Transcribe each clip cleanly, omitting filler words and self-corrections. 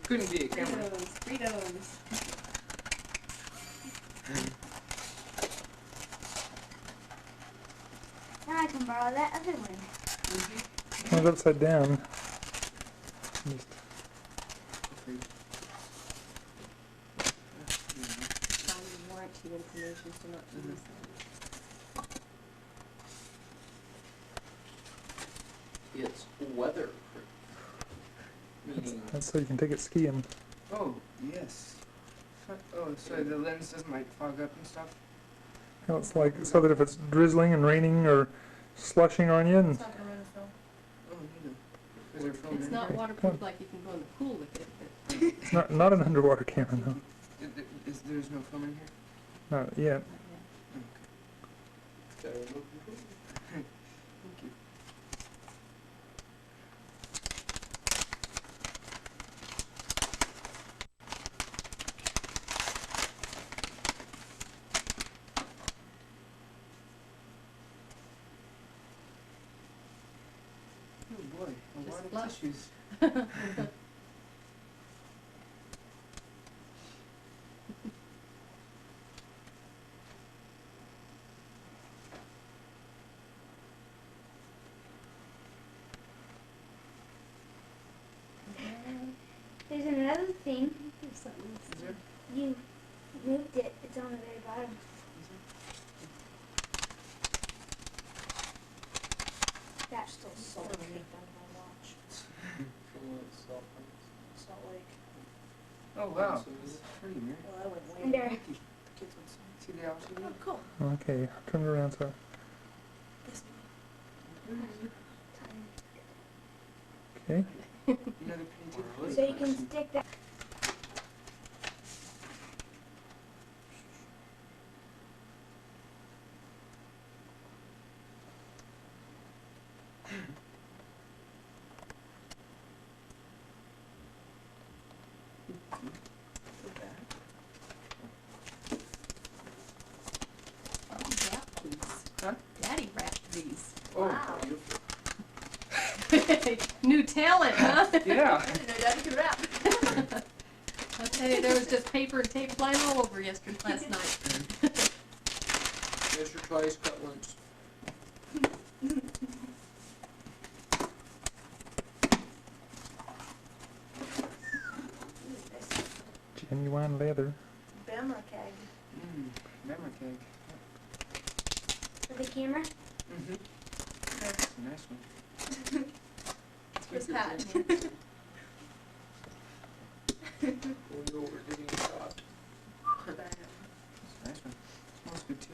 couldn't be a camera. Fritos. Now I can borrow that other one. Turn it upside down. Just Warranty information, so not to miss It's weatherproof. Meaning, that's so you can take it skiing. Oh, yes. Oh, so the lens doesn't like fog up and stuff? You know, it's like so that if it's drizzling and raining or slushing on you, and It's not gonna run a film. Oh, neither. Is there film It's in not here? waterproof like you can go in the pool with it, but it's not an underwater camera, no, There's no film in here? not yet. not yet. it's got a remote control. Thank you. Oh boy, a Just lot of flush. tissues. There's another thing. There's something else. Is there? You moved it. It's on the very bottom. That's still Salt salt. Lake on my watch. From what it's all from. Salt Lake. Oh wow, So this is is pretty, man. Well, I went way. And there. Thank you. Kids would say, See the hours you oh, need? cool. Okay, turn it around so. This Okay. Another painting. So you can stick that. Daddy wrapped these. Huh? Daddy wrapped these. Oh, Wow. Beautiful. New talent, huh? yeah. I didn't know Daddy could rap. I'll tell you, there was just paper and tape flying all over last night. There's your twice cut once. Genuine leather. Bama keg. Memory cake. For the camera. Mm-hmm. That's a nice one. Chris hat. We know we're getting shot. That's a nice one. Smells good too.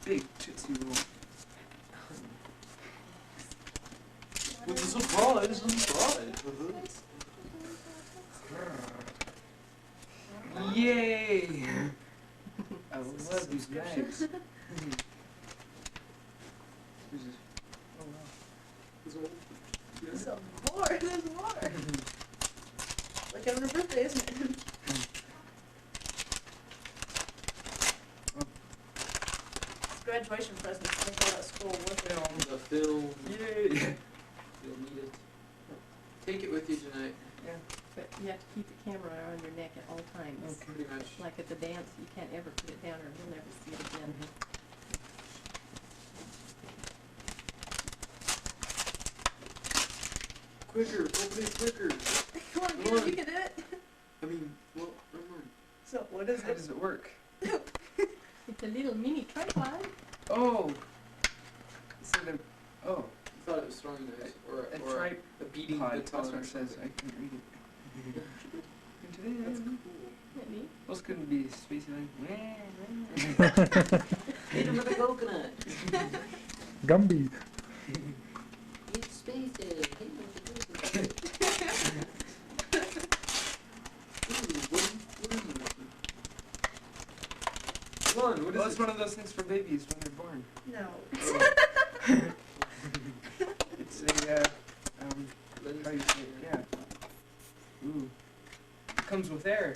Big Tootsie Roll. It's a surprise, surprise. Yay! I love these bags. Who's this? Oh wow. Some more, there's more. Like having a birthday, isn't it? It's graduation present, I think all that school with it. The film, Yay! you'll need it. Take it with you tonight. Yeah. But you have to keep the camera on your neck at all times. Pretty much. Like at the dance, you can't ever put it down or you'll never see it again. Quicker, open it quicker. Come on, Come on. you can do it. I mean, well, never mind. So what is How it? does it work? It's a little mini tripod. Oh! Instead of, oh, I thought it was throwing knives or a or tripod. a beating That's baton what or it says. I something. couldn't read it. That's Into cool. Isn't that neat? Those couldn't be spacey like. Hit him with a coconut. Gumby. Eat spaces. Hit him with a coconut. Ooh, what are you making? Come on, what Well, is it's one of those things for babies when they're born. No. It's a, how you say it? Yeah. Ooh. It comes with air.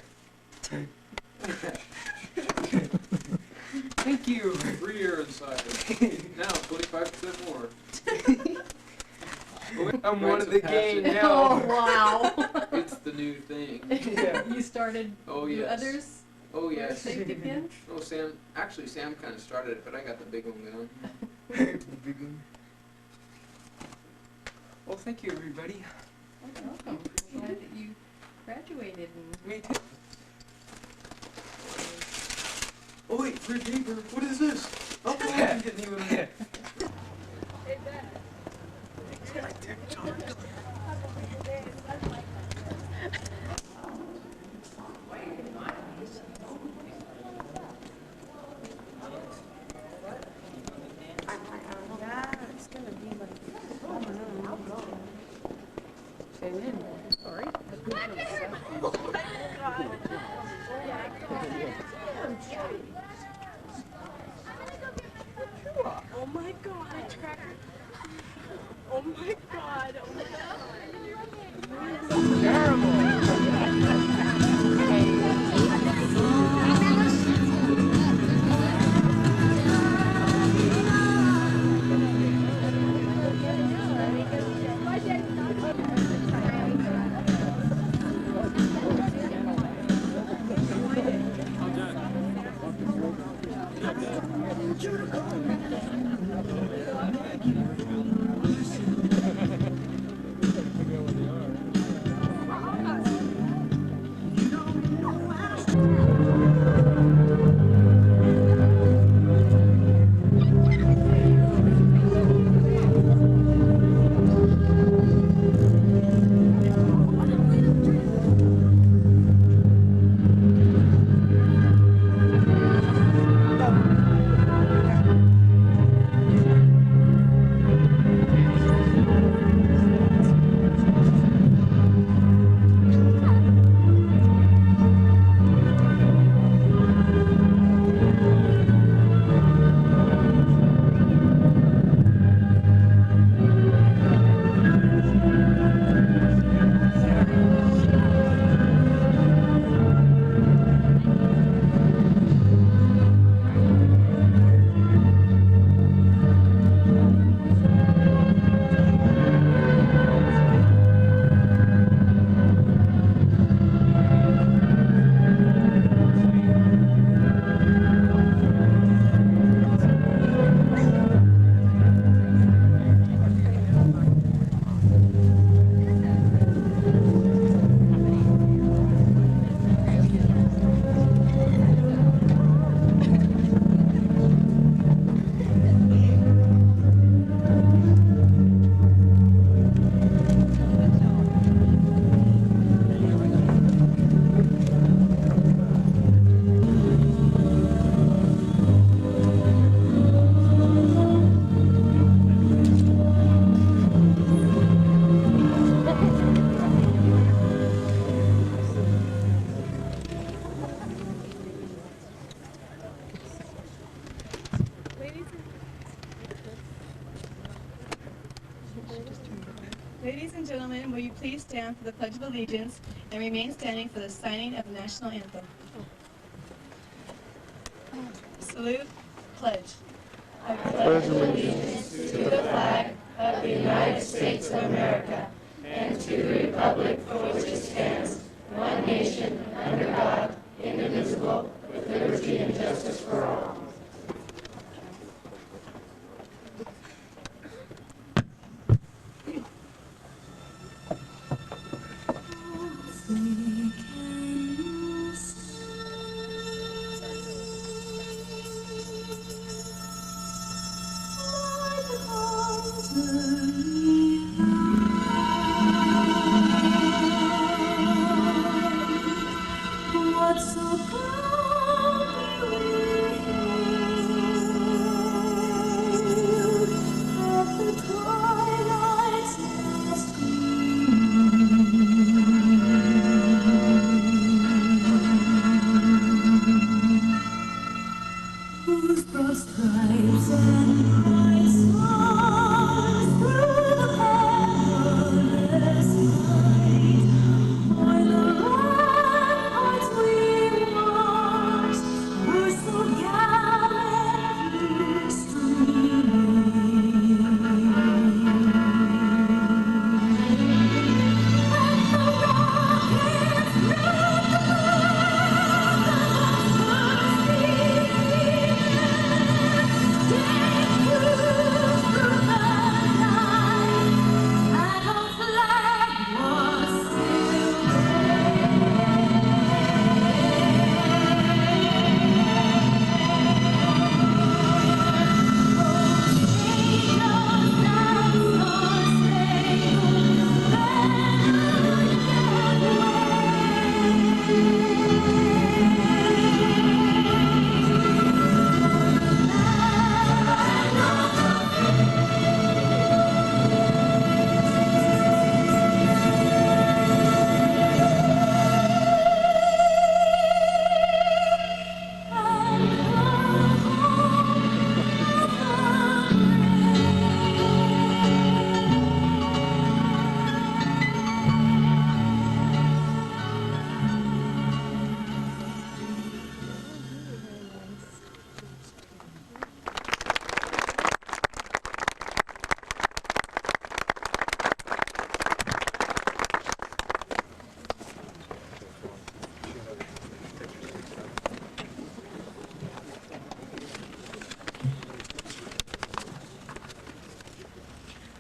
Thank you. Free air inside. Now 25% more. I'm one rites of the passage. gang Oh, now. wow. It's the new thing. Yeah. You started Oh, the yes. others Oh, with yes. safety pins? Oh, Sam kind of started it, but I got the big one going. Big one. Well, thank you, everybody. You're welcome. Glad that you graduated and Me too. Oh, wait, free paper. What is this? Oh, Yeah. I didn't even. Oh my god, Tracker. Oh my god, oh my Ladies and gentlemen, will you please stand for the Pledge of Allegiance and remain standing for the signing of the National Anthem. Salute, pledge. I pledge allegiance to the flag of the United States of America and to the republic for which it stands, one nation, under God, indivisible, with liberty and justice for all.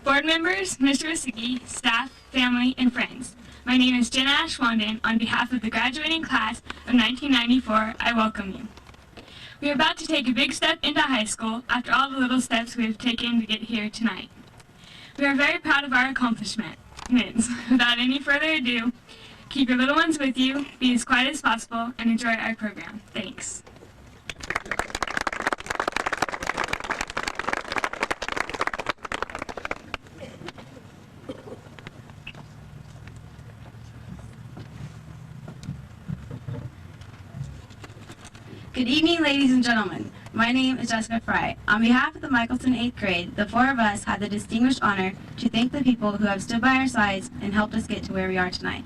Board members, Mr. Wasicki, staff, family, and friends. My name is Jenna Ashwanden. On behalf of the graduating class of 1994, I welcome you. We are about to take a big step into high school after all the little steps we have taken to get here tonight. We are very proud of our accomplishments. Without any further ado, keep your little ones with you, be as quiet as possible, and enjoy our program. Thanks. Good evening, ladies and gentlemen. My name is Jessica Fry. On behalf of the Michelson 8th grade, the four of us had the distinguished honor to thank the people who have stood by our sides and helped us get to where we are tonight.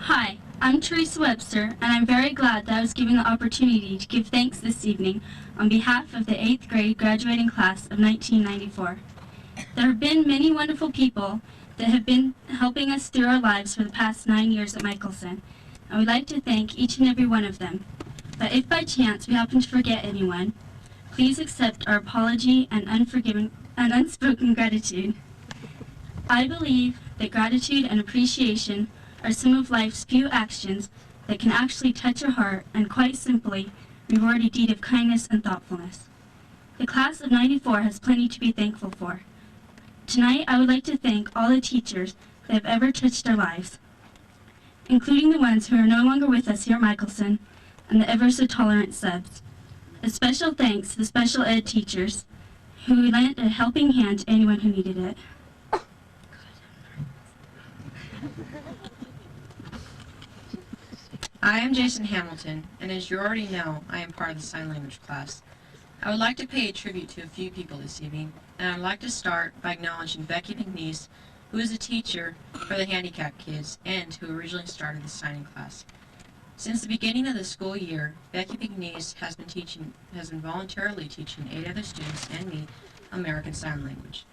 Hi, I'm Teresa Webster, and I'm very glad that I was given the opportunity to give thanks this evening on behalf of the 8th grade graduating class of 1994. There have been many wonderful people that have been helping us through our lives for the past 9 years at Michelson. I would like to thank each and every one of them. But if by chance we happen to forget anyone, please accept our apology and unspoken gratitude. I believe that gratitude and appreciation are some of life's few actions that can actually touch your heart and quite simply reward a deed of kindness and thoughtfulness. The class of '94 has plenty to be thankful for. Tonight I would like to thank all the teachers that have ever touched our lives, including the ones who are no longer with us here at Michelson, and the ever-so-tolerant subs. A special thanks to the special ed teachers who lent a helping hand to anyone who needed it. I am Jason Hamilton, and as you already know, I am part of the sign language class. I would like to pay a tribute to a few people this evening, and I'd like to start by acknowledging Becky McNeese, who is a teacher for the handicapped kids and who originally started the signing class. Since the beginning of the school year, Becky McNeese has been voluntarily teaching 8 other students and me American Sign Language.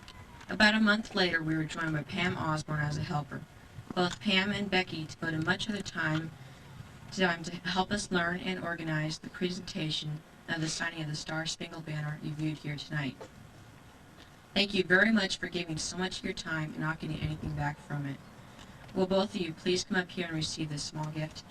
About a month later, we were joined by Pam Osborne as a helper. Both Pam and Becky devoted much of their time to help us learn and organize the presentation of the signing of the Star Spangled Banner you viewed here tonight. Thank you very much for giving so much of your time and not getting anything back from it. Will both of you please come up here and receive this small gift?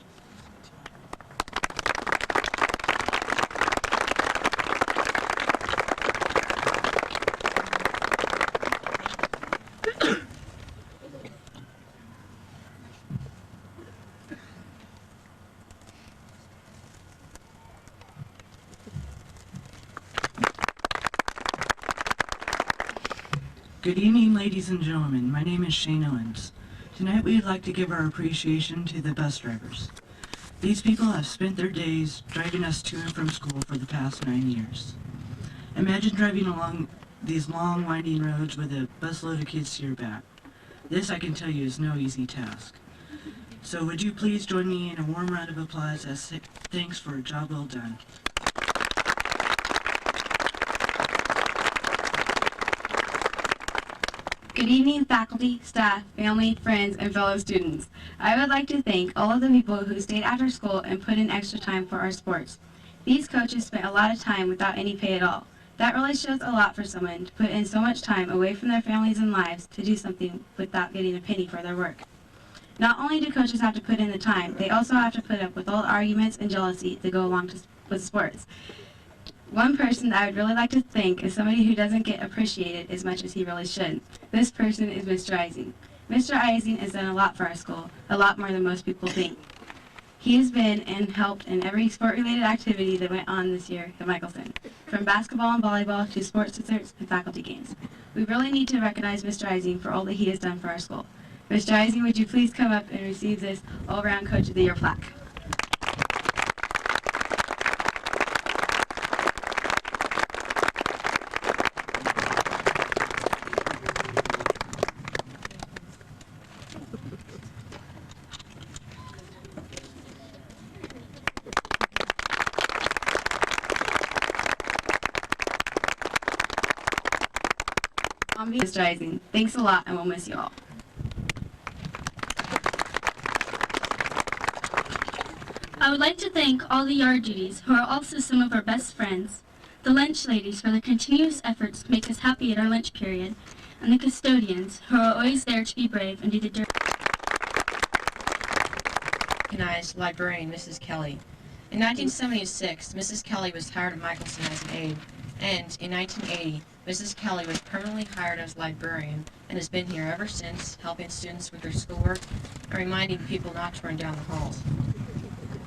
Good evening, ladies and gentlemen. My name is Shane Owens. Tonight we would like to give our appreciation to the bus drivers. These people have spent their days driving us to and from school for the past 9 years. Imagine driving along these long, winding roads with a busload of kids to your back. This, I can tell you, is no easy task. So would you please join me in a warm round of applause as thanks for a job well done. Good evening, faculty, staff, family, friends, and fellow students. I would like to thank all of the people who stayed after school and put in extra time for our sports. These coaches spent a lot of time without any pay at all. That really shows a lot for someone to put in so much time away from their families and lives to do something without getting a penny for their work. Not only do coaches have to put in the time, they also have to put up with all the arguments and jealousy that go along with sports. One person that I would really like to thank is somebody who doesn't get appreciated as much as he really should. This person is Mr. Ising. Mr. Ising has done a lot for our school, a lot more than most people think. He has been and helped in every sport-related activity that went on this year at Michelson, from basketball and volleyball to sports desserts and faculty games. We really need to recognize Mr. Ising for all that he has done for our school. Mr. Ising, would you please come up and receive this all-around Coach of the Year plaque? Mr. Ising, thanks a lot, and we'll miss you all. I would like to thank all the yard duties who are also some of our best friends, the lunch ladies for their continuous efforts to make us happy at our lunch period, and the custodians, who are always there to be brave and do the dirty. Recognized librarian Mrs. Kelly. In 1976, Mrs. Kelly was hired at Michelson as an aide, and in 1980, Mrs. Kelly was permanently hired as librarian and has been here ever since, helping students with their schoolwork and reminding people not to run down the halls.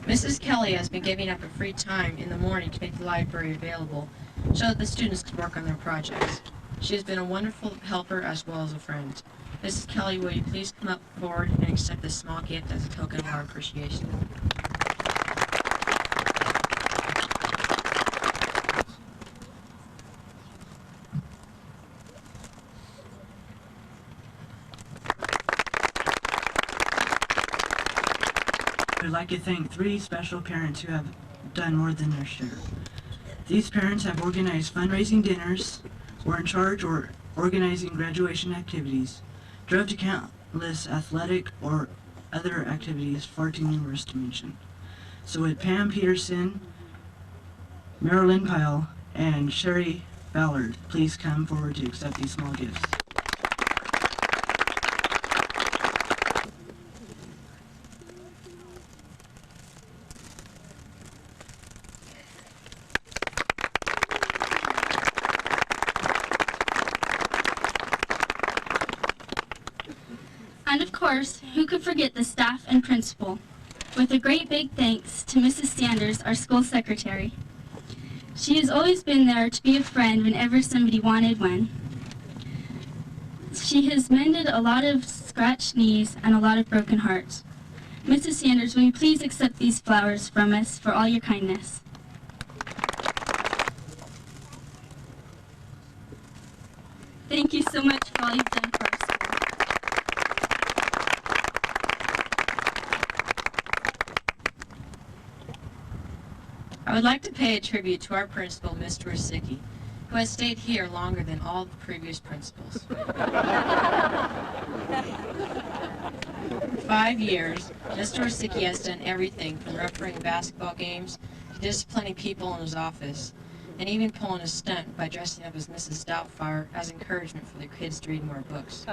Mrs. Kelly has been giving up her free time in the morning to make the library available so that the students could work on their projects. She has been a wonderful helper as well as a friend. Mrs. Kelly, will you please come up forward and accept this small gift as a token of our appreciation? I'd like to thank 3 special parents who have done more than their share. These parents have organized fundraising dinners, were in charge or organizing graduation activities, drove to countless athletic or other activities far too numerous to mention. So would Pam Peterson, Marilyn Pyle, and Sherry Ballard please come forward to accept these small gifts. And of course, who could forget the staff and principal? With a great big thanks to Mrs. Sanders, our school secretary. She has always been there to be a friend whenever somebody wanted one. She has mended a lot of scratched knees and a lot of broken hearts. Mrs. Sanders, will you please accept these flowers from us for all your kindness? Thank you so much for all you've done for our school. I would like to pay a tribute to our principal, Mr. Osicki, who has stayed here longer than all the previous principals. 5 years, Mr. Osicki has done everything from refereeing basketball games to disciplining people in his office, and even pulling a stunt by dressing up as Mrs. Doubtfire as encouragement for the kids to read more books.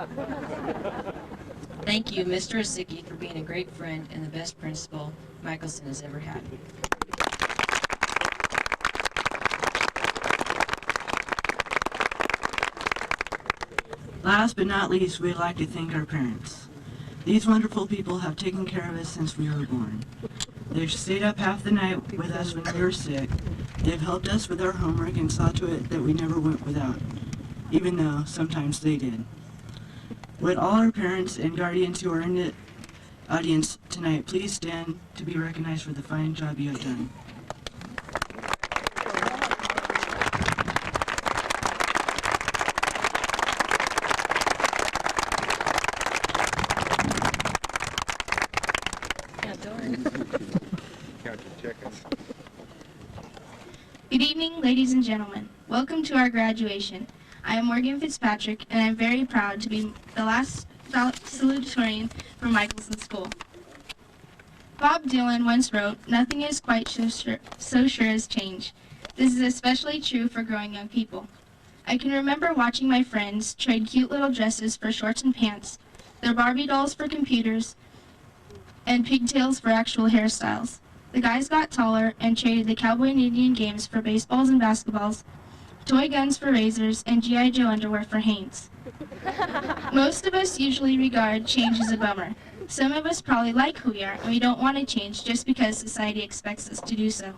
Thank you, Mr. Osicki, for being a great friend and the best principal Michelson has ever had. Last but not least, we'd like to thank our parents. These wonderful people have taken care of us since we were born. They've stayed up half the night with us when we were sick. They've helped us with our homework and saw to it that we never went without, even though sometimes they did. Would all our parents and guardians who are in the audience tonight please stand to be recognized for the fine job you have done. Good evening, ladies and gentlemen. Welcome to our graduation. I am Morgan Fitzpatrick, and I'm very proud to be the last salutatorian for Michelson School. Bob Dylan once wrote, "Nothing is quite so sure as change." This is especially true for growing young people. I can remember watching my friends trade cute little dresses for shorts and pants, their Barbie dolls for computers, and pigtails for actual hairstyles. The guys got taller and traded the cowboy and Indian games for baseballs and basketballs, toy guns for razors, and G.I. Joe underwear for Hanes. Most of us usually regard change as a bummer. Some of us probably like who we are, and we don't want to change just because society expects us to do so.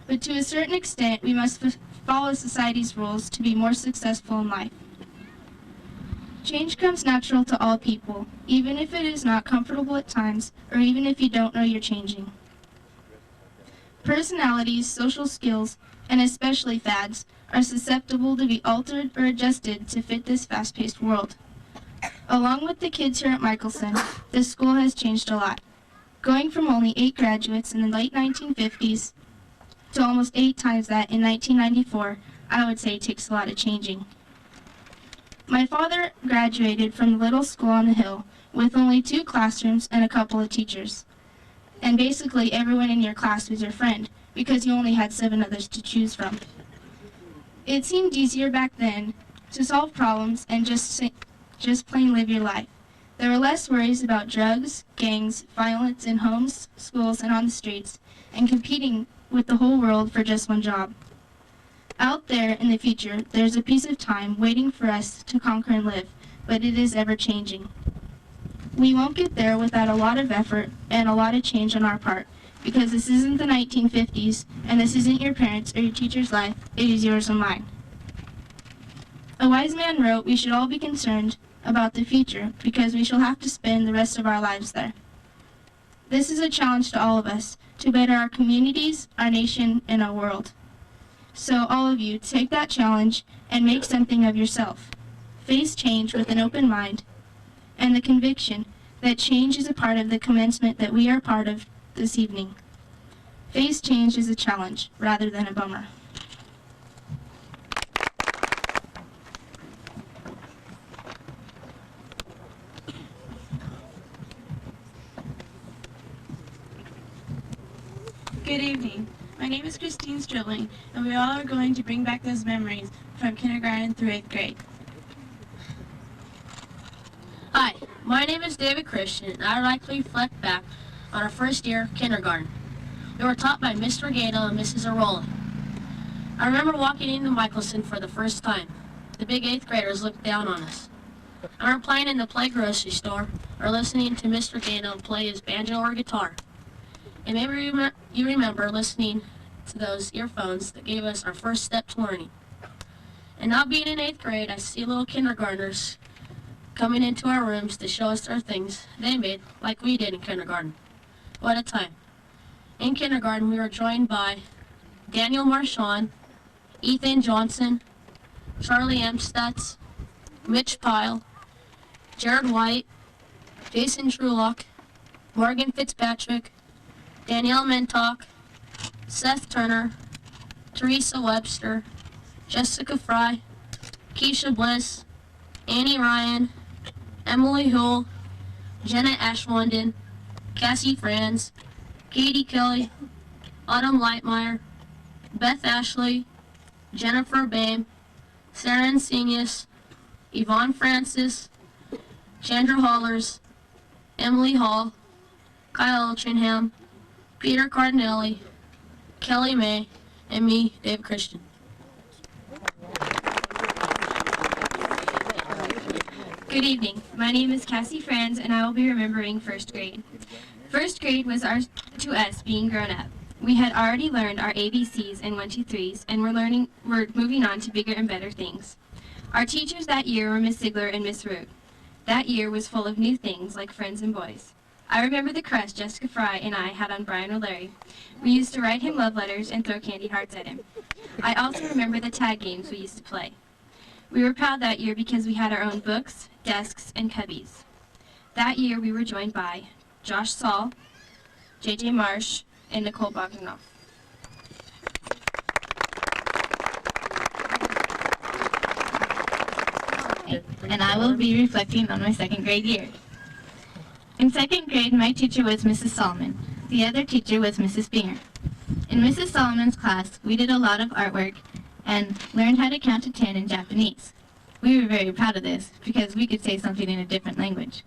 But to a certain extent, we must follow society's rules to be more successful in life. Change comes natural to all people, even if it is not comfortable at times, or even if you don't know you're changing. Personalities, social skills, and especially fads, are susceptible to be altered or adjusted to fit this fast-paced world. Along with the kids here at Michelson, this school has changed a lot. Going from only 8 graduates in the late 1950s to almost 8 times that in 1994, I would say takes a lot of changing. My father graduated from the little school on the hill with only 2 classrooms and a couple of teachers. And basically everyone in your class was your friend because you only had 7 others to choose from. It seemed easier back then to solve problems and just plain live your life. There were less worries about drugs, gangs, violence in homes, schools, and on the streets, and competing with the whole world for just one job. Out there in the future, there's a piece of time waiting for us to conquer and live, but it is ever changing. We won't get there without a lot of effort and a lot of change on our part, because this isn't the 1950s, and this isn't your parents' or your teacher's life, it is yours and mine. A wise man wrote, we should all be concerned about the future, because we shall have to spend the rest of our lives there. This is a challenge to all of us, to better our communities, our nation, and our world. So all of you, take that challenge and make something of yourself. Face change with an open mind, and the conviction that change is a part of the commencement that we are part of this evening. Face change is a challenge rather than a bummer. Good evening. My name is Christine Stribling, and we all are going to bring back those memories from kindergarten through 8th grade. Hi, my name is David Christian, and I would like to reflect back on our first year of kindergarten. We were taught by Mr. Gato and Mrs. Arola. I remember walking into Michelson for the first time. The big 8th graders looked down on us. I remember playing in the play grocery store or listening to Mr. Gato play his banjo or guitar. And maybe you remember listening to those earphones that gave us our first step to learning. And now being in 8th grade, I see little kindergartners coming into our rooms to show us their things they made like we did in kindergarten. What a time. In kindergarten, we were joined by Daniel Marchand, Ethan Johnson, Charlie Emstutz, Mitch Pyle, Jared White, Jason Trulock, Morgan Fitzpatrick, Danielle Mintock, Seth Turner, Teresa Webster, Jessica Fry, Keisha Bliss, Annie Ryan, Emily Hull, Jenna Ashwanden, Cassie Franz, Katie Kelly, Autumn Lightmeyer, Beth Ashley, Jennifer Bame, Sarah Insenius, Yvonne Francis, Chandra Hollers, Emily Hall, Kyle Eltringham, Peter Cardinelli, Kelly May, and me, Dave Christian. Good evening. My name is Cassie Franz, and I will be remembering first grade. First grade was to us being grown up. We had already learned our ABCs and 1, 2, 3s, and we're moving on to bigger and better things. Our teachers that year were Miss Ziegler and Miss Root. That year was full of new things like friends and boys. I remember the crush Jessica Fry and I had on Brian O'Leary. We used to write him love letters and throw candy hearts at him. I also remember the tag games we used to play. We were proud that year because we had our own books, desks, and cubbies. That year we were joined by Josh Saul, J.J. Marsh, and Nicole Bogdanoff. And I will be reflecting on my 2nd grade year. In 2nd grade, my teacher was Mrs. Solomon. The other teacher was Mrs. Binger. In Mrs. Solomon's class, we did a lot of artwork and learned how to count to 10 in Japanese. We were very proud of this because we could say something in a different language.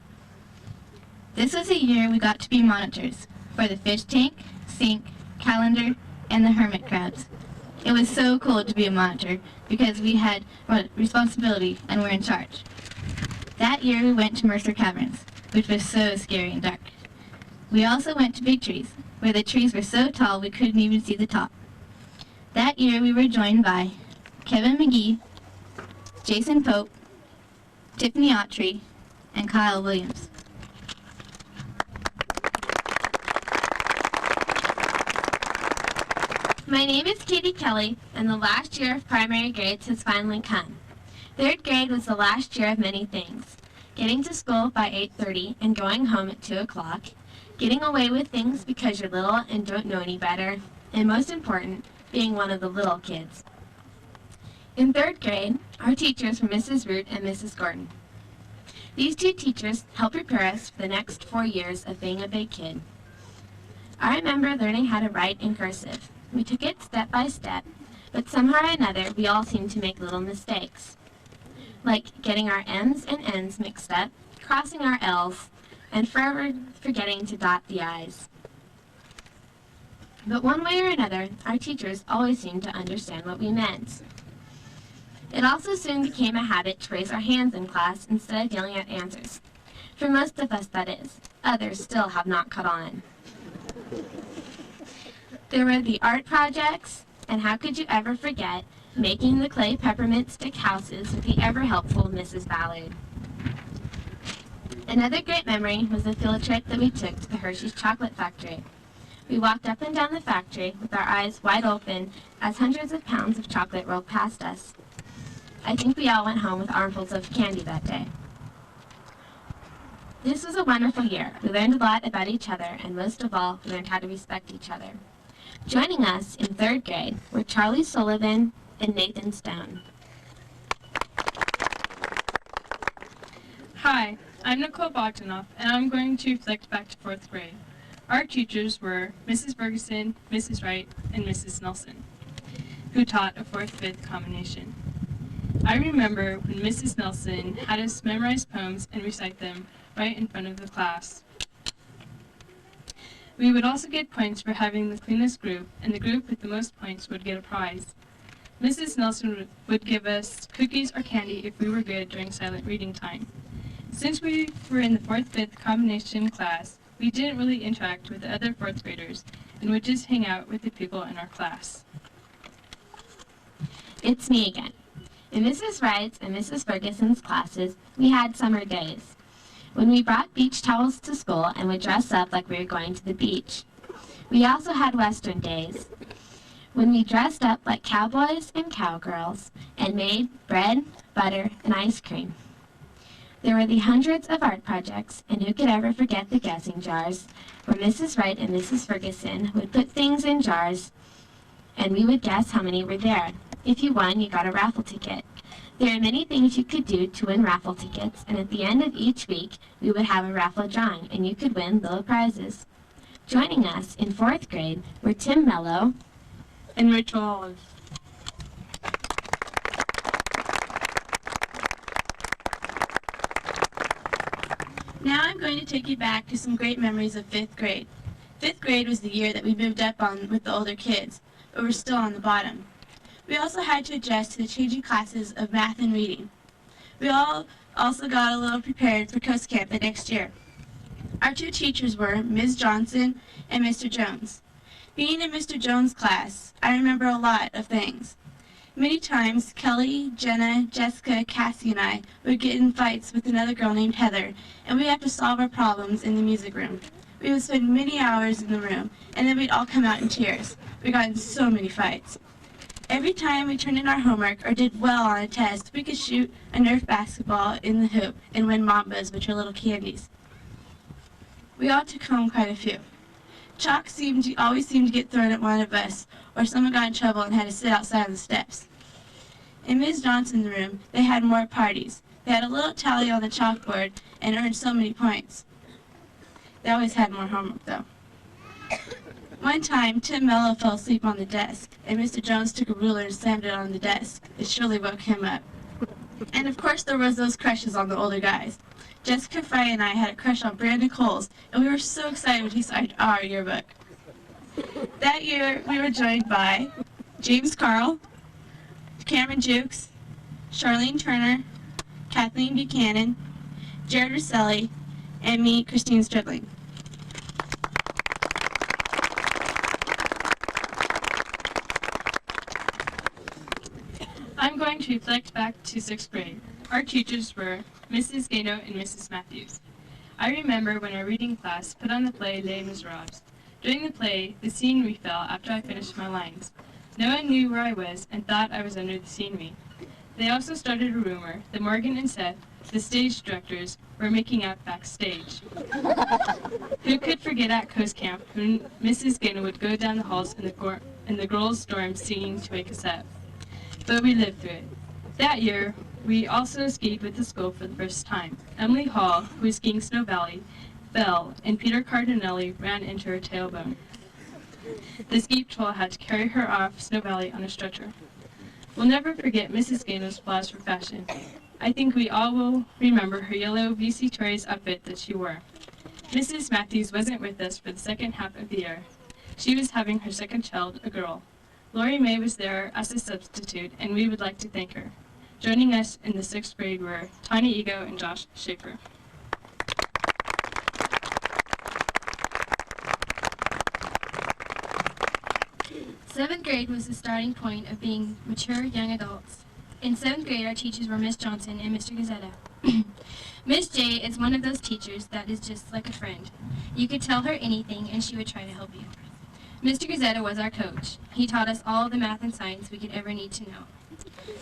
This was a year we got to be monitors for the fish tank, sink, calendar, and the hermit crabs. It was so cool to be a monitor because we had responsibility and were in charge. That year we went to Mercer Caverns, which was so scary and dark. We also went to Big Trees, where the trees were so tall we couldn't even see the top. That year we were joined by Kevin McGee, Jason Pope, Tiffany Autry, and Kyle Williams. My name is Katie Kelly, and the last year of primary grades has finally come. 3rd grade was the last year of many things. Getting to school by 8:30 and going home at 2 o'clock, getting away with things because you're little and don't know any better, and most important, being one of the little kids. In 3rd grade, our teachers were Mrs. Root and Mrs. Gordon. These 2 teachers helped prepare us for the next 4 years of being a big kid. I remember learning how to write in cursive. We took it step by step, But somehow or another, we all seem to make little mistakes, like getting our M's and N's mixed up, crossing our L's, and forever forgetting to dot the I's. But one way or another, our teachers always seemed to understand what we meant. It also soon became a habit to raise our hands in class instead of yelling at answers. For most of us, that is. Others still have not caught on. There were the art projects, and how could you ever forget making the clay peppermint stick houses with the ever-helpful Mrs. Ballard. Another great memory was the field trip that we took to the Hershey's Chocolate Factory. We walked up and down the factory with our eyes wide open as hundreds of pounds of chocolate rolled past us. I think we all went home with armfuls of candy that day. This was a wonderful year. We learned a lot about each other, and most of all, we learned how to respect each other. Joining us in 3rd grade were Charlie Sullivan and Nathan Stone. Hi, I'm Nicole Bogdanoff, and I'm going to reflect back to 4th grade. Our teachers were Mrs. Ferguson, Mrs. Wright, and Mrs. Nelson, who taught a 4th-5th combination. I remember when Mrs. Nelson had us memorize poems and recite them right in front of the class. We would also get points for having the cleanest group, and the group with the most points would get a prize. Mrs. Nelson would give us cookies or candy if we were good during silent reading time. Since we were in the 4th-5th combination class, we didn't really interact with the other 4th graders and would just hang out with the people in our class. It's me again. In Mrs. Wright's and Mrs. Ferguson's classes, we had summer days, when we brought beach towels to school and would dress up like we were going to the beach. We also had Western days, when we dressed up like cowboys and cowgirls and made bread, butter, and ice cream. There were the hundreds of art projects, and who could ever forget the guessing jars, where Mrs. Wright and Mrs. Ferguson would put things in jars, and we would guess how many were there. If you won, you got a raffle ticket. There are many things you could do to win raffle tickets, and at the end of each week, we would have a raffle drawing, and you could win little prizes. Joining us in 4th grade were Tim Mello and Rachel Olive. Now I'm going to take you back to some great memories of 5th grade. 5th grade was the year that we moved up on with the older kids, but we're still on the bottom. We also had to adjust to the changing classes of math and reading. We all also got a little prepared for Coast Camp the next year. Our 2 teachers were Ms. Johnson and Mr. Jones. Being in Mr. Jones' class, I remember a lot of things. Many times, Kelly, Jenna, Jessica, Cassie, and I would get in fights with another girl named Heather, and we'd have to solve our problems in the music room. We would spend many hours in the room, and then we'd all come out in tears. We got in so many fights. Every time we turned in our homework or did well on a test, we could shoot a Nerf basketball in the hoop and win Mambas, which are little candies. We all took home quite a few. Chalk always seemed to get thrown at one of us, or someone got in trouble and had to sit outside on the steps. In Ms. Johnson's room, they had more parties. They had a little tally on the chalkboard and earned so many points. They always had more homework, though. One time, Tim Mello fell asleep on the desk, and Mr. Jones took a ruler and slammed it on the desk. It surely woke him up. And of course there was those crushes on the older guys. Jessica Fry and I had a crush on Brandon Coles, and we were so excited when he signed our yearbook. That year, we were joined by James Carl, Cameron Jukes, Charlene Turner, Kathleen Buchanan, Jared Rosselli, and me, Christine Stribling. I'm going to reflect back to 6th grade. Our teachers were Mrs. Gano and Mrs. Matthews. I remember when our reading class put on the play Les Miserables. During the play, the scenery fell after I finished my lines. No one knew where I was and thought I was under the scenery. They also started a rumor that Morgan and Seth, the stage directors, were making out backstage. Who could forget at Coast Camp when Mrs. Gano would go down the halls in the girls' dorm singing to wake us up? But we lived through it. That year, we also skied with the school for the first time. Emily Hall, who was skiing Snow Valley, fell, and Peter Cardinelli ran into her tailbone. The ski patrol had to carry her off Snow Valley on a stretcher. We'll never forget Mrs. Gato's flaws for fashion. I think we all will remember her yellow VC Tories outfit that she wore. Mrs. Matthews wasn't with us for the second half of the year. She was having her second child, a girl. Lori May was there as a substitute, and we would like to thank her. Joining us in the 6th grade were Tiny Ego and Josh Schaefer. Seventh grade was the starting point of being mature young adults. In 7th grade, our teachers were Miss Johnson and Mr. Gazzetta. Miss J is one of those teachers that is just like a friend. You could tell her anything and she would try to help you. Mr. Gazzetta was our coach. He taught us all the math and science we could ever need to know.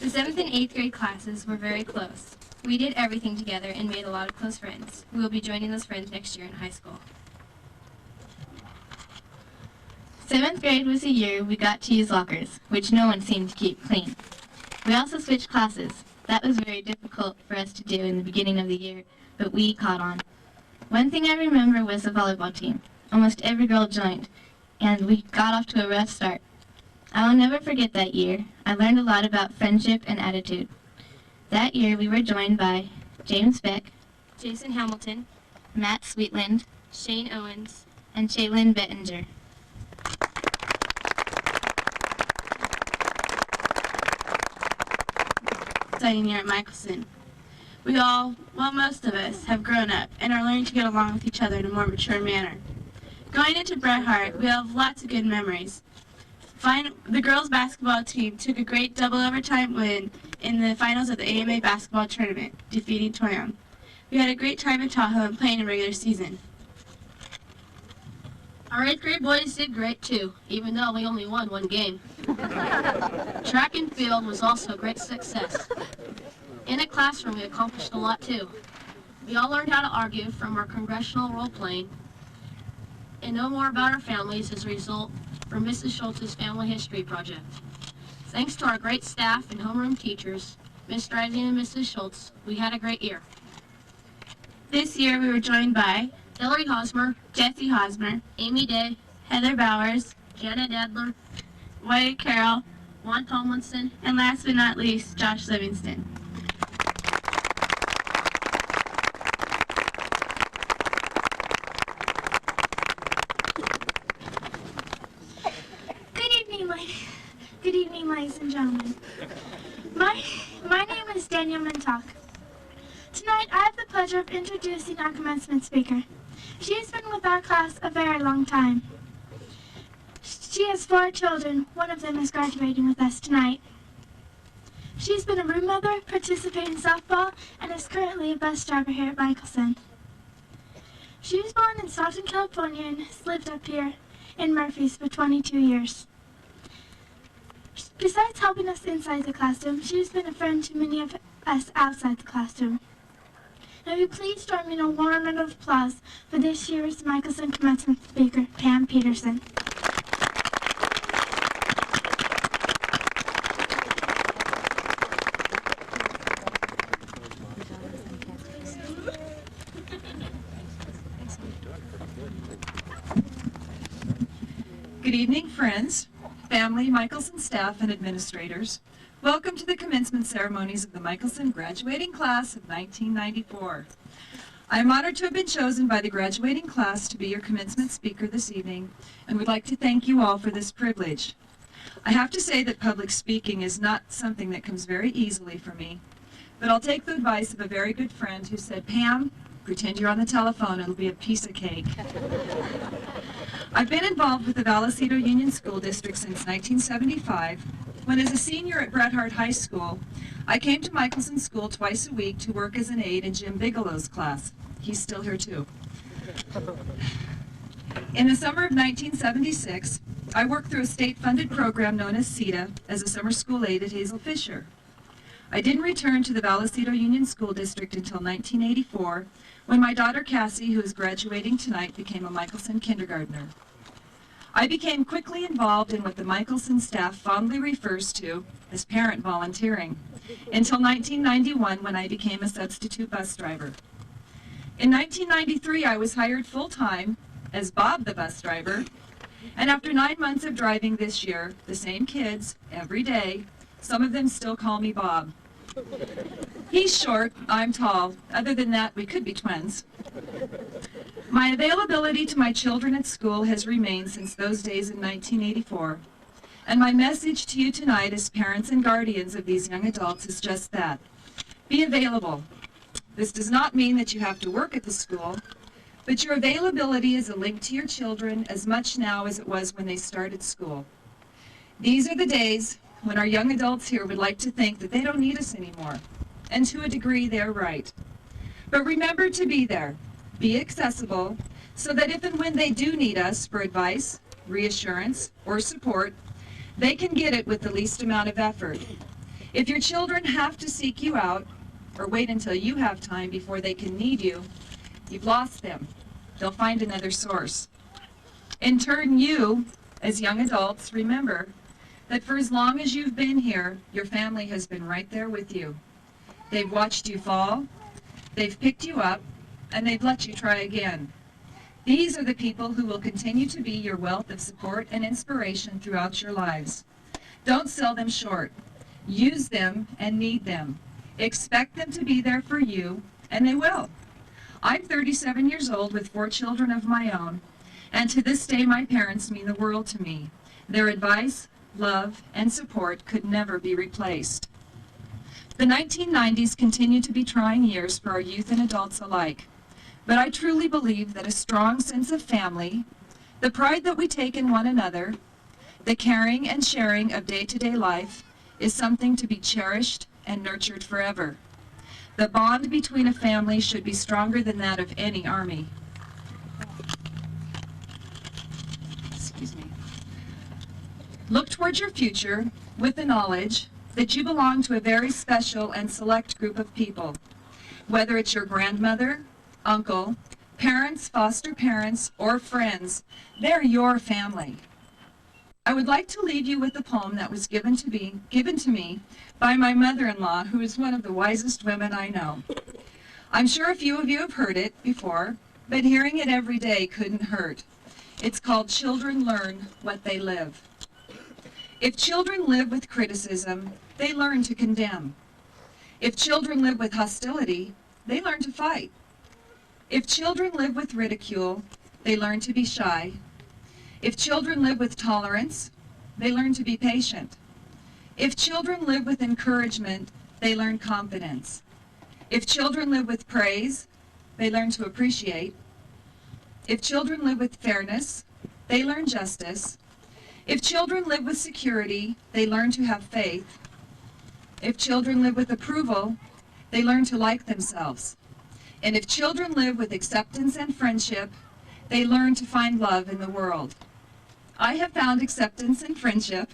The 7th and 8th grade classes were very close. We did everything together and made a lot of close friends. We will be joining those friends next year in high school. 7th grade was the year we got to use lockers, which no one seemed to keep clean. We also switched classes. That was very difficult for us to do in the beginning of the year, but we caught on. One thing I remember was the volleyball team. Almost every girl joined, and we got off to a rough start. I will never forget that year. I learned a lot about friendship and attitude. That year we were joined by James Beck, Jason Hamilton, Matt Sweetland, Shane Owens, and Shaylin Bettinger. Exciting year at Michelson. We all, well, most of us, have grown up and are learning to get along with each other in a more mature manner. Going into Bret Hart, we have lots of good memories. The girls' basketball team took a great double overtime win in the finals of the AMA basketball tournament, defeating Toyon. We had a great time in Tahoe and playing in regular season. Our 8th grade boys did great too, even though we only won one game. Track and field was also a great success. In a classroom, we accomplished a lot too. We all learned how to argue from our congressional role playing and know more about our families as a result from Mrs. Schultz's Family History Project. Thanks to our great staff and homeroom teachers, Miss Rising and Mrs. Schultz, we had a great year. This year we were joined by Hillary Hosmer, Jesse Hosmer, Amy Day, Heather Bowers, Janet Adler, Wyatt Carroll, Juan Tomlinson, and last but not least, Josh Livingston. Good evening, ladies and gentlemen. My name is Danielle Mintock. Tonight, I have the pleasure of introducing our commencement speaker. She has been with our class a very long time. She has 4 children. One of them is graduating with us tonight. She's been a room mother, participated in softball, and is currently a bus driver here at Michelson. She was born in Stockton, California, and has lived up here in Murphys for 22 years. Besides helping us inside the classroom, she has been a friend to many of us outside the classroom. Now, will you please join me in a warm round of applause for this year's Michelson commencement speaker, Pam Peterson. Good evening, friends, family, Michelson staff, and administrators. Welcome to the commencement ceremonies of the Michelson graduating class of 1994. I am honored to have been chosen by the graduating class to be your commencement speaker this evening, and would like to thank you all for this privilege. I have to say that public speaking is not something that comes very easily for me, but I'll take the advice of a very good friend who said, "Pam, pretend you're on the telephone, it'll be a piece of cake." I've been involved with the Vallecito Union School District since 1975, when as a senior at Bret Hart High School, I came to Michelson School twice a week to work as an aide in Jim Bigelow's class. He's still here too. In the summer of 1976, I worked through a state-funded program known as CETA as a summer school aide at Hazel Fisher. I didn't return to the Vallecito Union School District until 1984, when my daughter Cassie, who is graduating tonight, became a Michelson kindergartner. I became quickly involved in what the Michelson staff fondly refers to as parent volunteering, until 1991 when I became a substitute bus driver. In 1993, I was hired full-time as Bob the bus driver, And after 9 months of driving this year, the same kids, every day, some of them still call me Bob. He's short, I'm tall. Other than that, we could be twins. My availability to my children at school has remained since those days in 1984. And my message to you tonight as parents and guardians of these young adults is just that. Be available. This does not mean that you have to work at the school, but your availability is a link to your children as much now as it was when they started school. These are the days when our young adults here would like to think that they don't need us anymore. And to a degree, they're right. But remember to be there. Be accessible, so that if and when they do need us for advice, reassurance, or support, they can get it with the least amount of effort. If your children have to seek you out, or wait until you have time before they can need you, you've lost them. They'll find another source. In turn, you, as young adults, remember that for as long as you've been here, your family has been right there with you. They've watched you fall, they've picked you up, and they've let you try again. These are the people who will continue to be your wealth of support and inspiration throughout your lives. Don't sell them short. Use them and need them. Expect them to be there for you, and they will. I'm 37 years old with 4 children of my own, and to this day my parents mean the world to me. Their advice, love, and support could never be replaced. The 1990s continue to be trying years for our youth and adults alike. But I truly believe that a strong sense of family, the pride that we take in one another, the caring and sharing of day-to-day life is something to be cherished and nurtured forever. The bond between a family should be stronger than that of any army. Excuse me. Look towards your future with the knowledge that you belong to a very special and select group of people. Whether it's your grandmother, uncle, parents, foster parents, or friends, they're your family. I would like to leave you with a poem that was given to me by my mother-in-law, who is one of the wisest women I know. I'm sure a few of you have heard it before, but hearing it every day couldn't hurt. It's called Children Learn What They Live. If children live with criticism, they learn to condemn. If children live with hostility, they learn to fight. If children live with ridicule, they learn to be shy. If children live with tolerance, they learn to be patient. If children live with encouragement, they learn confidence. If children live with praise, they learn to appreciate. If children live with fairness, they learn justice. If children live with security, they learn to have faith. If children live with approval, they learn to like themselves. And if children live with acceptance and friendship, they learn to find love in the world. I have found acceptance and friendship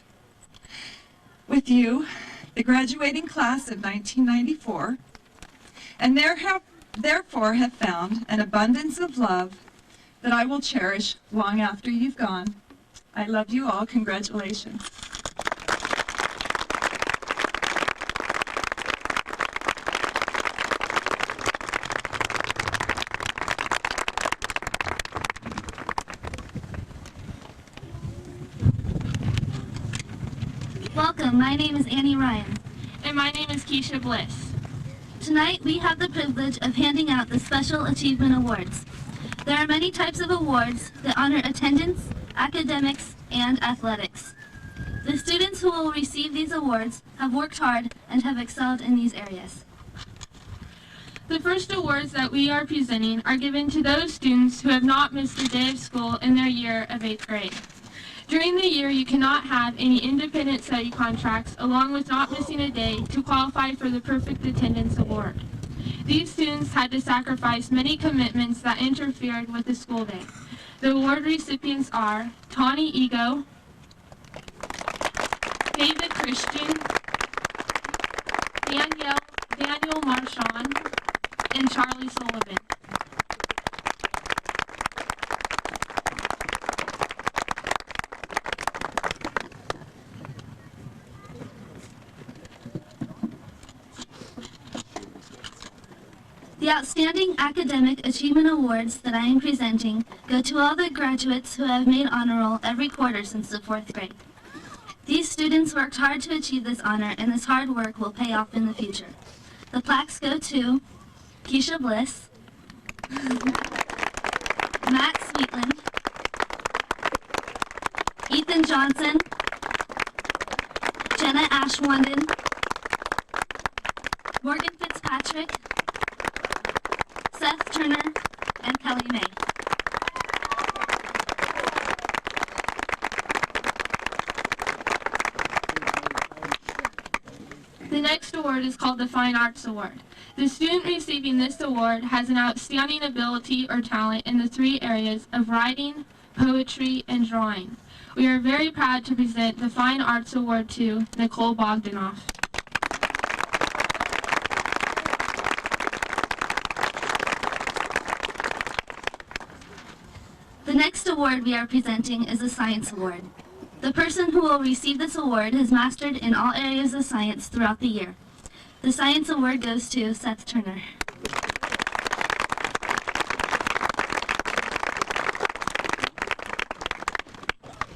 with you, the graduating class of 1994, and therefore have found an abundance of love that I will cherish long after you've gone. I love you all. Congratulations. Welcome, my name is Annie Ryan. And my name is Keisha Bliss. Tonight we have the privilege of handing out the Special Achievement Awards. There are many types of awards that honor attendance, academics, and athletics. The students who will receive these awards have worked hard and have excelled in these areas. The first awards that we are presenting are given to those students who have not missed a day of school in their year of 8th grade. During the year, you cannot have any independent study contracts along with not missing a day to qualify for the Perfect Attendance Award. These students had to sacrifice many commitments that interfered with the school day. The award recipients are Tawny Ego, David Christian, Daniel Marchand, and Charlie Sullivan. The Outstanding Academic Achievement Awards that I am presenting go to all the graduates who have made honor roll every quarter since the 4th grade. These students worked hard to achieve this honor, and this hard work will pay off in the future. The plaques go to Keisha Bliss, Matt Sweetland, Ethan Johnson, Jenna Ashwanden, Morgan Fitzpatrick, Seth Turner, and Kelly May. The next award is called the Fine Arts Award. The student receiving this award has an outstanding ability or talent in the 3 areas of writing, poetry, and drawing. We are very proud to present the Fine Arts Award to Nicole Bogdanoff. The next award we are presenting is a Science Award. The person who will receive this award has mastered in all areas of science throughout the year. The Science Award goes to Seth Turner.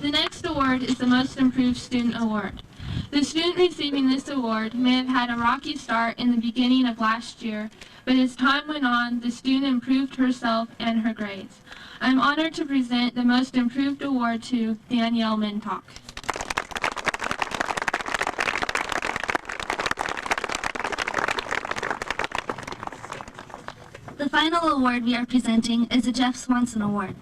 The next award is the Most Improved Student Award. The student receiving this award may have had a rocky start in the beginning of last year, but as time went on, the student improved herself and her grades. I'm honored to present the Most Improved Award to Danielle Mintock. The final award we are presenting is the Jeff Swanson Award.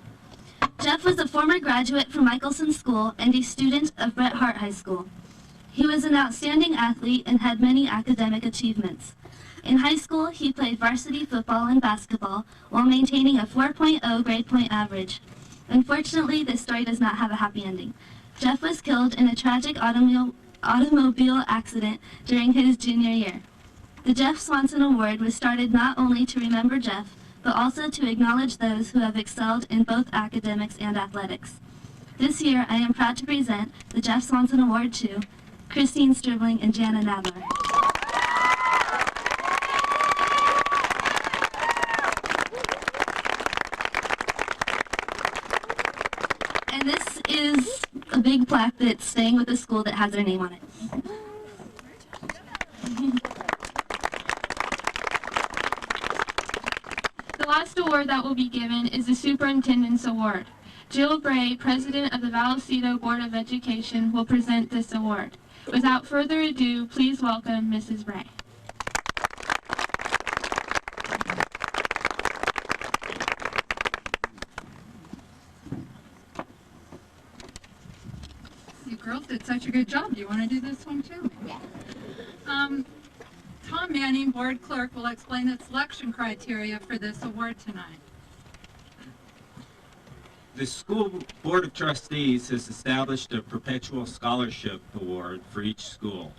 Jeff was a former graduate from Michelson School and a student of Bret Harte High School. He was an outstanding athlete and had many academic achievements. In high school, he played varsity football and basketball while maintaining a 4.0 grade point average. Unfortunately, this story does not have a happy ending. Jeff was killed in a tragic automobile accident during his junior year. The Jeff Swanson Award was started not only to remember Jeff, but also to acknowledge those who have excelled in both academics and athletics. This year, I am proud to present the Jeff Swanson Award to Christine Stribling and Jana Nadler. And this is a big plaque that's staying with the school that has their name on it. The last award that will be given is the Superintendent's Award. Jill Bray, President of the Vallecito Board of Education, will present this award. Without further ado, please welcome Mrs. Bray. You girls did such a good job. Do you want to do this one too? Yeah. Tom Manning, Board Clerk, will explain the selection criteria for this award tonight. The School Board of Trustees has established a perpetual scholarship award for each school,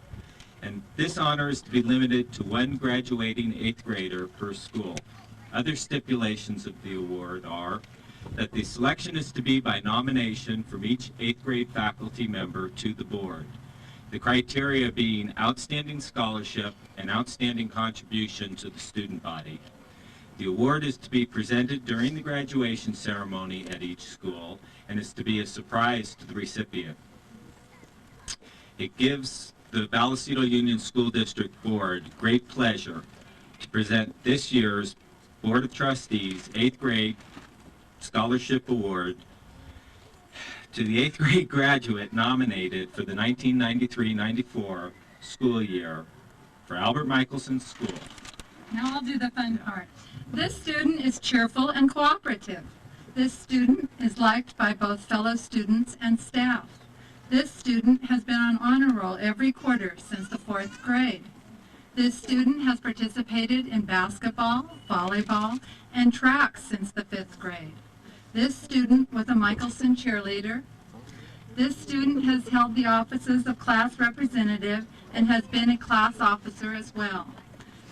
and this honor is to be limited to one graduating 8th grader per school. Other stipulations of the award are that the selection is to be by nomination from each 8th grade faculty member to the board. The criteria being outstanding scholarship and outstanding contribution to the student body. The award is to be presented during the graduation ceremony at each school and is to be a surprise to the recipient. It gives the Vallecito Union School District Board great pleasure to present this year's Board of Trustees 8th grade scholarship award to the 8th grade graduate nominated for the 1993-94 school year for Albert Michelson School. Now I'll do the fun part. This student is cheerful and cooperative. This student is liked by both fellow students and staff. This student has been on honor roll every quarter since the 4th grade. This student has participated in basketball, volleyball, and track since the 5th grade. This student was a Michelson cheerleader. This student has held the offices of class representative and has been a class officer as well.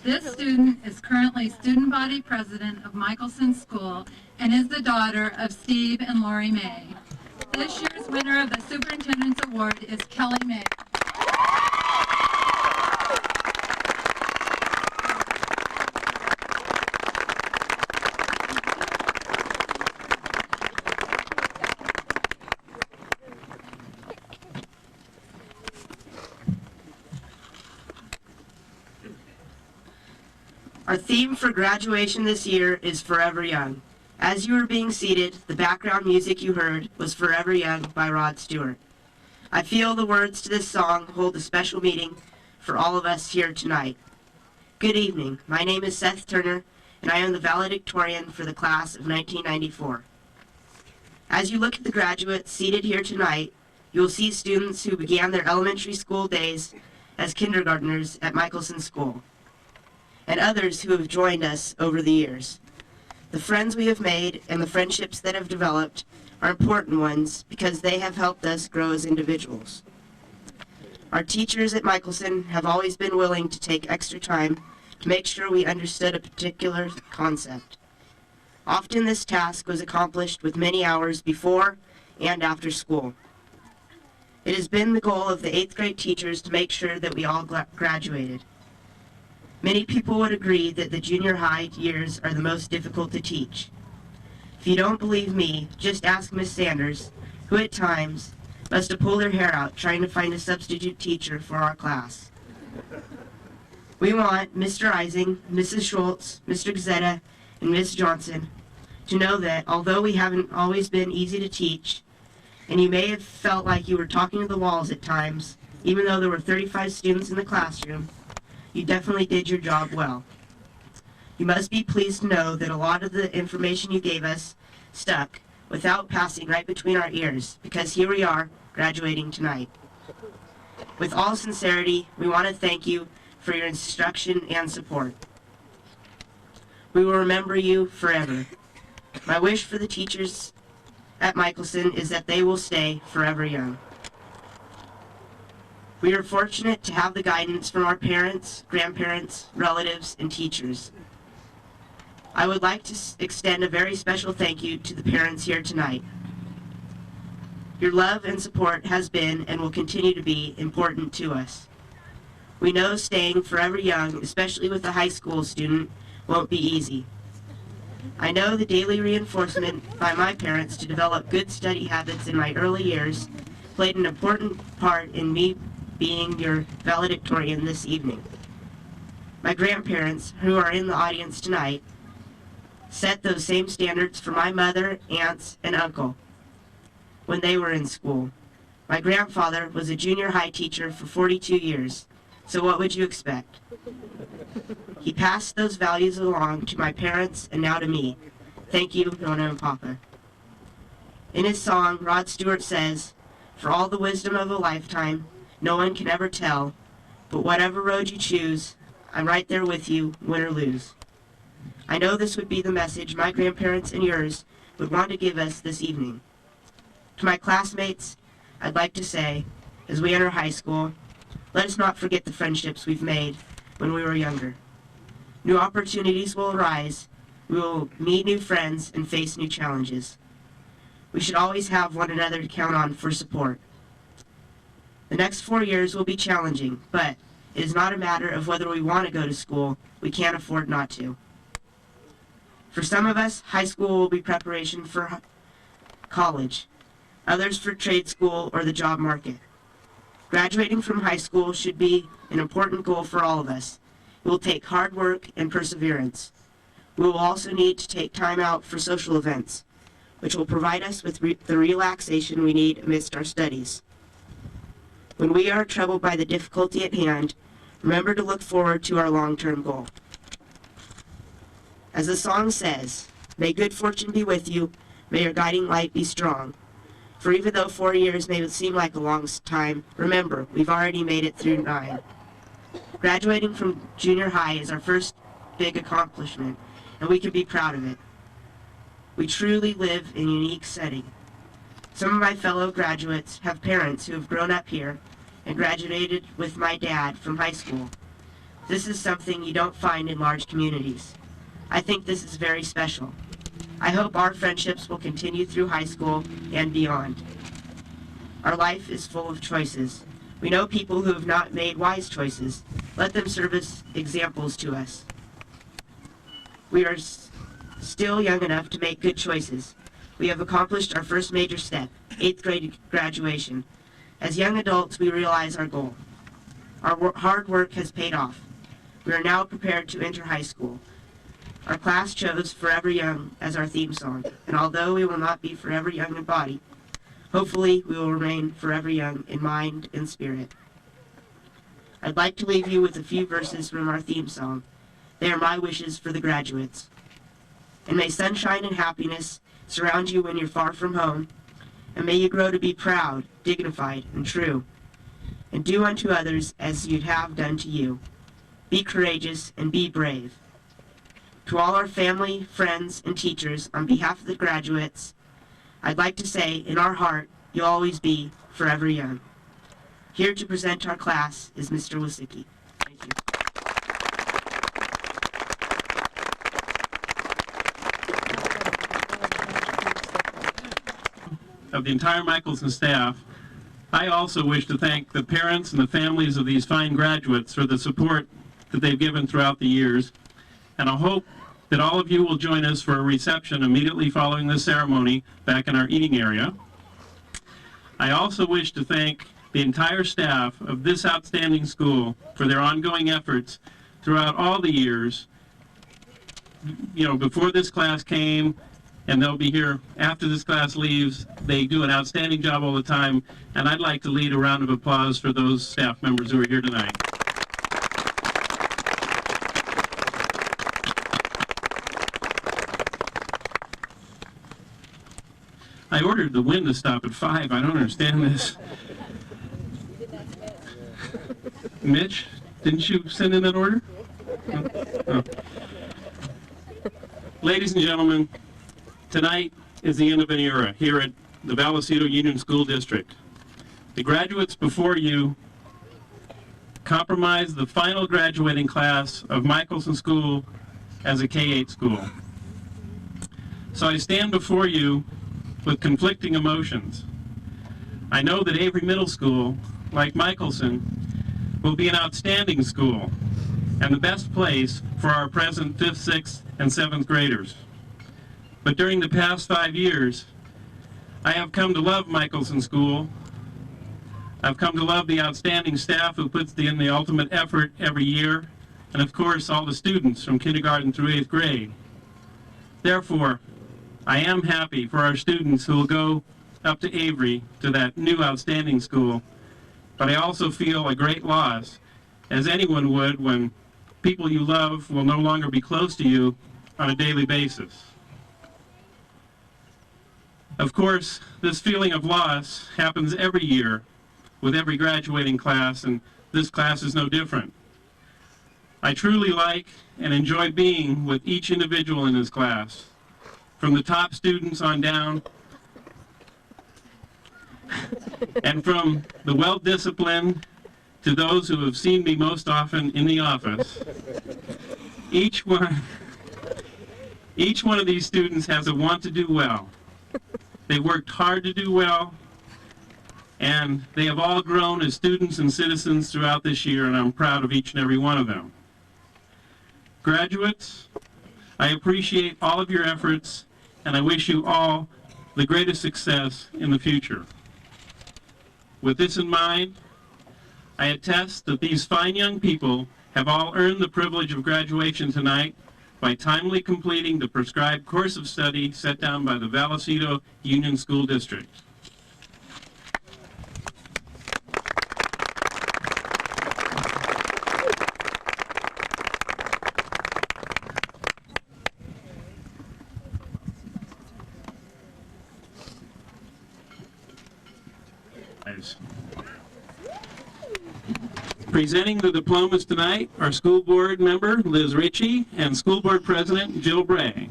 This student is currently student body president of Michelson School and is the daughter of Steve and Lori May. This year's winner of the Superintendent's Award is Kelly May. Our theme for graduation this year is Forever Young. As you were being seated, the background music you heard was Forever Young by Rod Stewart. I feel the words to this song hold a special meaning for all of us here tonight. Good evening. My name is Seth Turner, and I am the valedictorian for the class of 1994. As you look at the graduates seated here tonight, you will see students who began their elementary school days as kindergartners at Michelson School, and others who have joined us over the years. The friends we have made and the friendships that have developed are important ones because they have helped us grow as individuals. Our teachers at Michelson have always been willing to take extra time to make sure we understood a particular concept. Often this task was accomplished with many hours before and after school. It has been the goal of the 8th grade teachers to make sure that we all graduated. Many people would agree that the junior high years are the most difficult to teach. If you don't believe me, just ask Miss Sanders, who at times must have pulled her hair out trying to find a substitute teacher for our class. We want Mr. Ising, Mrs. Schultz, Mr. Gazetta, and Miss Johnson to know that although we haven't always been easy to teach, and you may have felt like you were talking to the walls at times, even though there were 35 students in the classroom, you definitely did your job well. You must be pleased to know that a lot of the information you gave us stuck without passing right between our ears, because here we are, graduating tonight. With all sincerity, we want to thank you for your instruction and support. We will remember you forever. My wish for the teachers at Michelson is that they will stay forever young. We are fortunate to have the guidance from our parents, grandparents, relatives, and teachers. I would like to extend a very special thank you to the parents here tonight. Your love and support has been and will continue to be important to us. We know staying forever young, especially with a high school student, won't be easy. I know the daily reinforcement by my parents to develop good study habits in my early years played an important part in me being your valedictorian this evening. My grandparents, who are in the audience tonight, set those same standards for my mother, aunts, and uncle when they were in school. My grandfather was a junior high teacher for 42 years, so what would you expect? He passed those values along to my parents and now to me. Thank you, Nona and Papa. In his song, Rod Stewart says, "For all the wisdom of a lifetime, no one can ever tell, but whatever road you choose, I'm right there with you, win or lose." I know this would be the message my grandparents and yours would want to give us this evening. To my classmates, I'd like to say, as we enter high school, let us not forget the friendships we've made when we were younger. New opportunities will arise, we will meet new friends and face new challenges. We should always have one another to count on for support. The next 4 years will be challenging, but it is not a matter of whether we want to go to school, we can't afford not to. For some of us, high school will be preparation for college, others for trade school or the job market. Graduating from high school should be an important goal for all of us. It will take hard work and perseverance. We will also need to take time out for social events, which will provide us with the relaxation we need amidst our studies. When we are troubled by the difficulty at hand, remember to look forward to our long-term goal. As the song says, may good fortune be with you, may your guiding light be strong. For even though 4 years may seem like a long time, remember, we've already made it through 9. Graduating from junior high is our first big accomplishment, and we can be proud of it. We truly live in a unique setting. Some of my fellow graduates have parents who have grown up here and graduated with my dad from high school. This is something you don't find in large communities. I think this is very special. I hope our friendships will continue through high school and beyond. Our life is full of choices. We know people who have not made wise choices. Let them serve as examples to us. We are still young enough to make good choices. We have accomplished our first major step, 8th grade graduation. As young adults, we realize our goal. Our hard work has paid off. We are now prepared to enter high school. Our class chose Forever Young as our theme song, and although we will not be forever young in body, hopefully we will remain forever young in mind and spirit. I'd like to leave you with a few verses from our theme song. They are my wishes for the graduates. And may sunshine and happiness surround you when you're far from home, and may you grow to be proud, dignified, and true, and do unto others as you'd have done to you. Be courageous and be brave. To all our family, friends, and teachers, on behalf of the graduates, I'd like to say, in our heart, you'll always be forever young. Here to present our class is Mr. Wasicki. Thank you. Of the entire Michelson staff, I also wish to thank the parents and the families of these fine graduates for the support that they've given throughout the years, and I hope that all of you will join us for a reception immediately following this ceremony back in our eating area. I also wish to thank the entire staff of this outstanding school for their ongoing efforts throughout all the years, before this class came, and they'll be here after this class leaves. They do an outstanding job all the time, and I'd like to lead a round of applause for those staff members who are here tonight. I ordered the wind to stop at 5. I don't understand this. Mitch, didn't you send in that order? Oh. Ladies and gentlemen, tonight is the end of an era here at the Vallecito Union School District. The graduates before you comprise the final graduating class of Michelson School as a K-8 school. So I stand before you with conflicting emotions. I know that Avery Middle School, like Michelson, will be an outstanding school and the best place for our present 5th, 6th, and 7th graders. But during the past 5 years, I have come to love Michelson School. I've come to love the outstanding staff who puts in the ultimate effort every year, and of course all the students from kindergarten through 8th grade. Therefore, I am happy for our students who will go up to Avery, to that new outstanding school, but I also feel a great loss, as anyone would when people you love will no longer be close to you on a daily basis. Of course, this feeling of loss happens every year with every graduating class, and this class is no different. I truly like and enjoy being with each individual in this class, from the top students on down, and from the well-disciplined to those who have seen me most often in the office. Each one of these students has a want to do well. They worked hard to do well, and they have all grown as students and citizens throughout this year, and I'm proud of each and every one of them. Graduates, I appreciate all of your efforts, and I wish you all the greatest success in the future. With this in mind, I attest that these fine young people have all earned the privilege of graduation tonight by timely completing the prescribed course of study set down by the Vallecito Union School District. Presenting the diplomas tonight are School Board member Liz Ritchie and School Board President Jill Bray.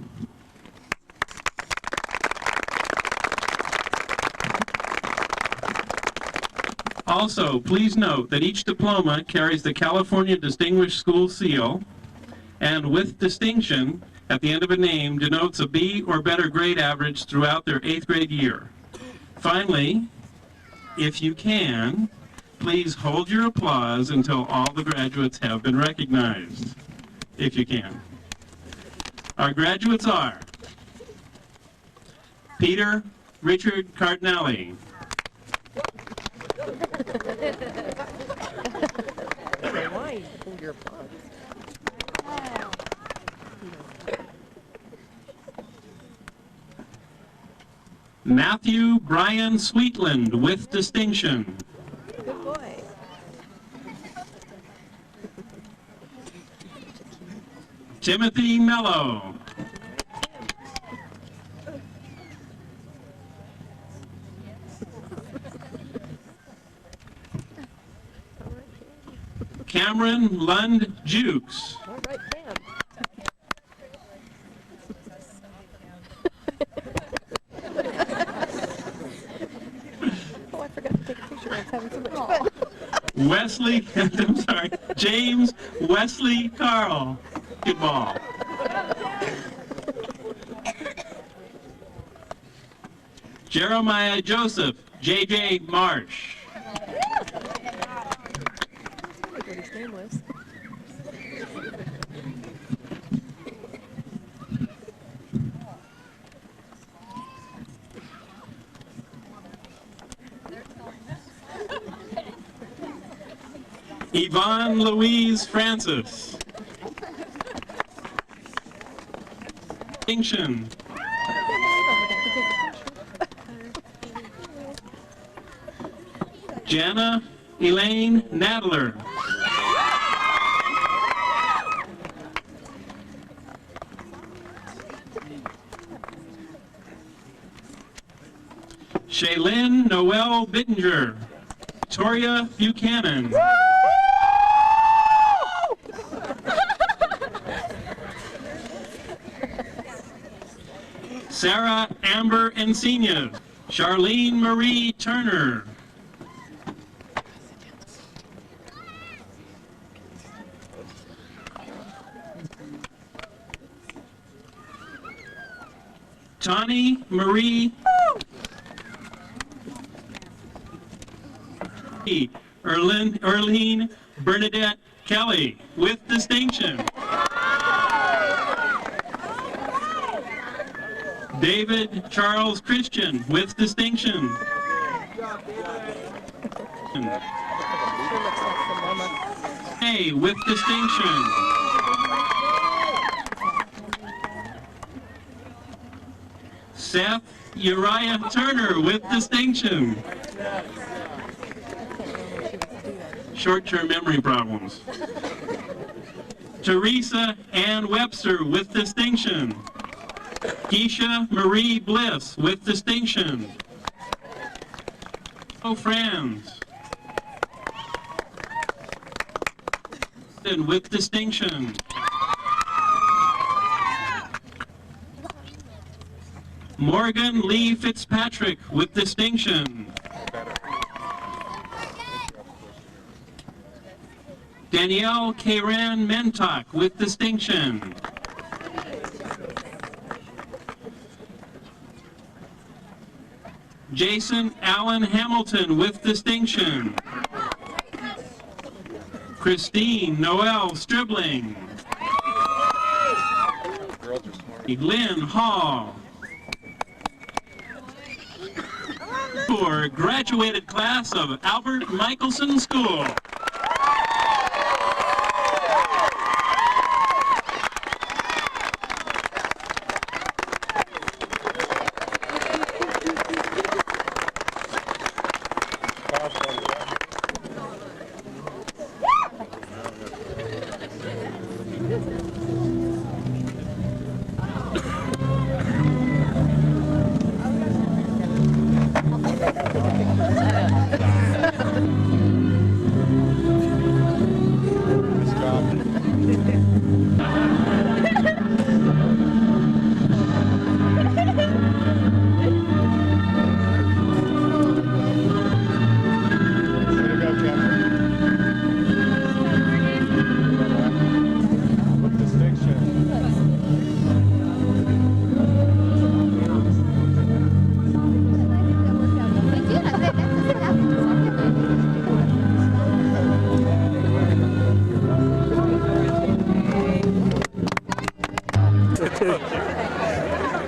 Also, please note that each diploma carries the California Distinguished School Seal, and with distinction at the end of a name denotes a B or better grade average throughout their 8th grade year. Finally, if you can, please hold your applause until all the graduates have been recognized, if you can. Our graduates are Peter Richard Cardinelli, Matthew Brian Sweetland with distinction. Good boy. Timothy Mello. Cameron Lund Jukes. All right, Cam. Oh, I forgot to take a picture. I was having so much fun. Wesley, I'm sorry, James Wesley Carl. Good ball. Jeremiah Joseph, J.J. Marsh. What his name was. Yvonne Louise Francis. Distinction. Jana Elaine Nadler. Shaylin Noel Bittinger. Victoria Buchanan. Sarah Amber Encina. Charlene Marie Turner. Tani Marie Erlene Bernadette Kelly with distinction. David Charles Christian with distinction. A with distinction. Seth Uriah Turner with distinction. Short-term memory problems. Teresa Ann Webster with distinction. Keisha Marie Bliss with distinction. Oh, Franz. With distinction. Morgan Lee Fitzpatrick with distinction. Danielle Karen Mentok with distinction. Jason Allen Hamilton with distinction. Christine Noel Stribling. Lynn Hall. For graduated class of Albert Michelson School.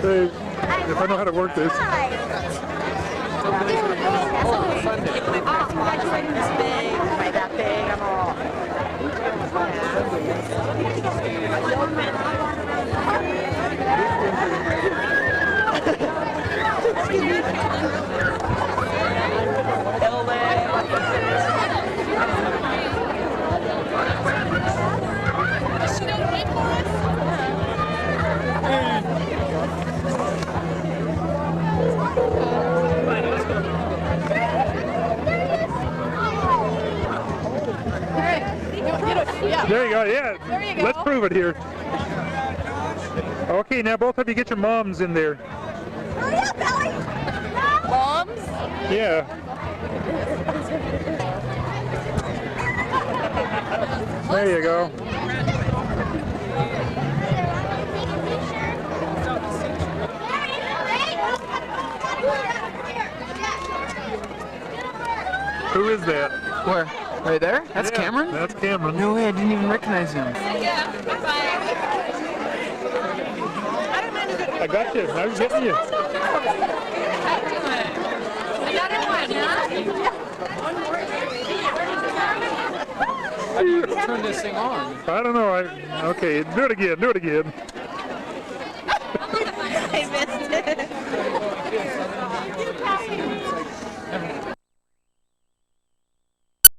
Dave, if I know how to work this. Excuse me. Does she know to wait for us? There you go, yeah. There you go. Let's prove it here. Okay, now both of you get your moms in there. Moms? Yeah. There you go. Who is that? Where? Right there? That's Yeah, Cameron? That's Cameron. No way, I didn't even recognize him. I got you. I was getting you. I got it one, How do you turn this thing on? I don't know. Okay, do it again. Do it again. I missed it.